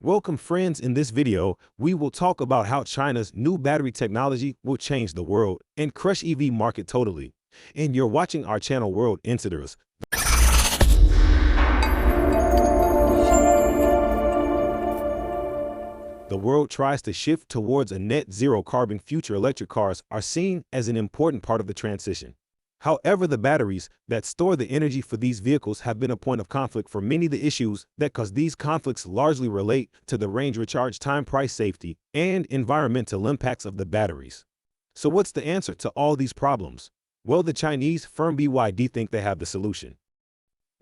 Welcome friends, in this video, we will talk about how China's new battery technology will change the world and crush EV market totally. And you're watching our channel World Insiders. The world tries to shift towards a net zero carbon future. Electric cars are seen as an important part of the transition. However, the batteries that store the energy for these vehicles have been a point of conflict for many. The issues that cause these conflicts largely relate to the range, recharge time, price, safety, and environmental impacts of the batteries. So what's the answer to all these problems? Well, the Chinese firm BYD think they have the solution.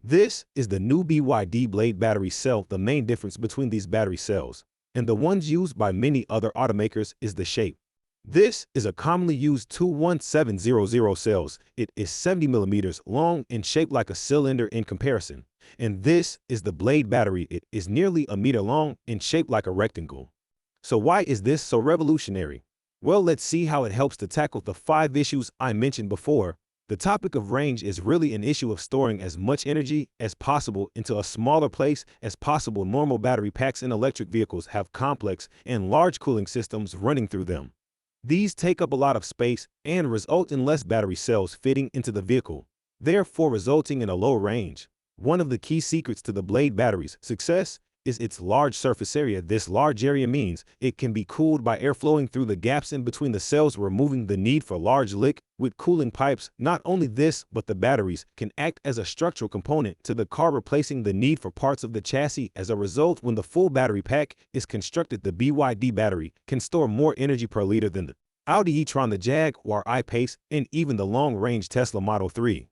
This is the new BYD Blade battery cell. The main difference between these battery cells and the ones used by many other automakers is the shape. This is a commonly used 21700 cells. It is 70 millimeters long and shaped like a cylinder in comparison. And this is the Blade battery. It is nearly a meter long and shaped like a rectangle. So why is this so revolutionary? Well, let's see how it helps to tackle the 5 issues I mentioned before. The topic of range is really an issue of storing as much energy as possible into a smaller place as possible. Normal battery packs in electric vehicles have complex and large cooling systems running through them. These take up a lot of space and result in less battery cells fitting into the vehicle, therefore resulting in a low range. One of the key secrets to the Blade battery's success is its large surface area. This large area means it can be cooled by air flowing through the gaps in between the cells, removing the need for large liquid cooling pipes. Not only this, but the batteries can act as a structural component to the car, replacing the need for parts of the chassis. As a result, when the full battery pack is constructed, the BYD battery can store more energy per liter than the Audi e-tron, the Jaguar I-Pace, and even the long-range Tesla Model 3.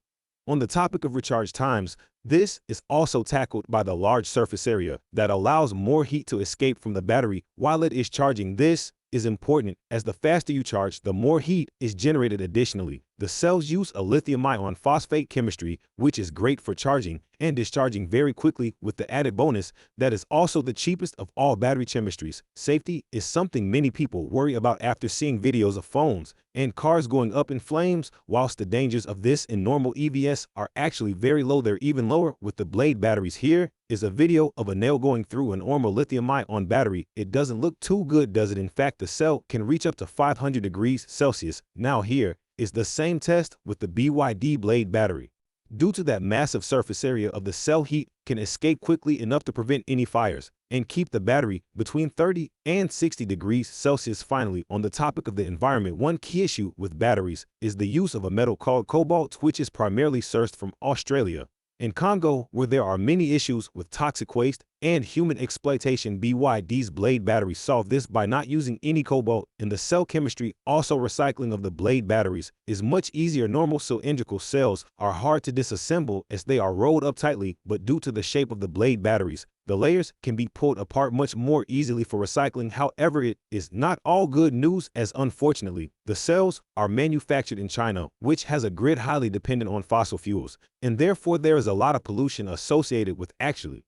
On the topic of recharge times, this is also tackled by the large surface area that allows more heat to escape from the battery while it is charging. This is important as the faster you charge, the more heat is generated. Additionally, the cells use a lithium iron phosphate chemistry, which is great for charging and discharging very quickly, with the added bonus that is also the cheapest of all battery chemistries. Safety is something many people worry about after seeing videos of phones and cars going up in flames. Whilst the dangers of this in normal EVs are actually very low, they're even lower with the Blade batteries. Here is a video of a nail going through a normal lithium-ion battery. It doesn't look too good, does it? In fact, the cell can reach up to 500 degrees Celsius. Now here is the same test with the BYD Blade battery. Due to that massive surface area of the cell, heat can escape quickly enough to prevent any fires and keep the battery between 30 and 60 degrees Celsius. Finally, on the topic of the environment, one key issue with batteries is the use of a metal called cobalt, which is primarily sourced from Australia and Congo, where there are many issues with toxic waste and human exploitation. BYD's Blade batteries solve this by not using any cobalt in the cell chemistry. Also, recycling of the Blade batteries is much easier. Normal cylindrical cells are hard to disassemble as they are rolled up tightly, but due to the shape of the Blade batteries, the layers can be pulled apart much more easily for recycling. However, it is not all good news, as unfortunately, the cells are manufactured in China, which has a grid highly dependent on fossil fuels, and therefore there is a lot of pollution associated with actually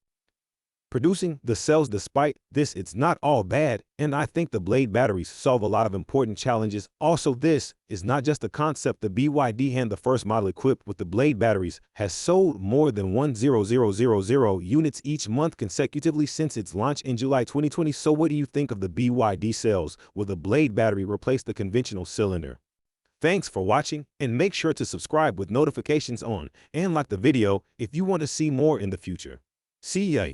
producing the cells. Despite this, it's not all bad, and I think the Blade batteries solve a lot of important challenges. Also, this is not just a concept. The BYD and the first model equipped with the Blade batteries has sold more than 100,000 units each month consecutively since its launch in July 2020. So what do you think of the BYD cells? Will the Blade battery replace the conventional cylinder? Thanks for watching, and make sure to subscribe with notifications on and like the video if you want to see more in the future. See ya.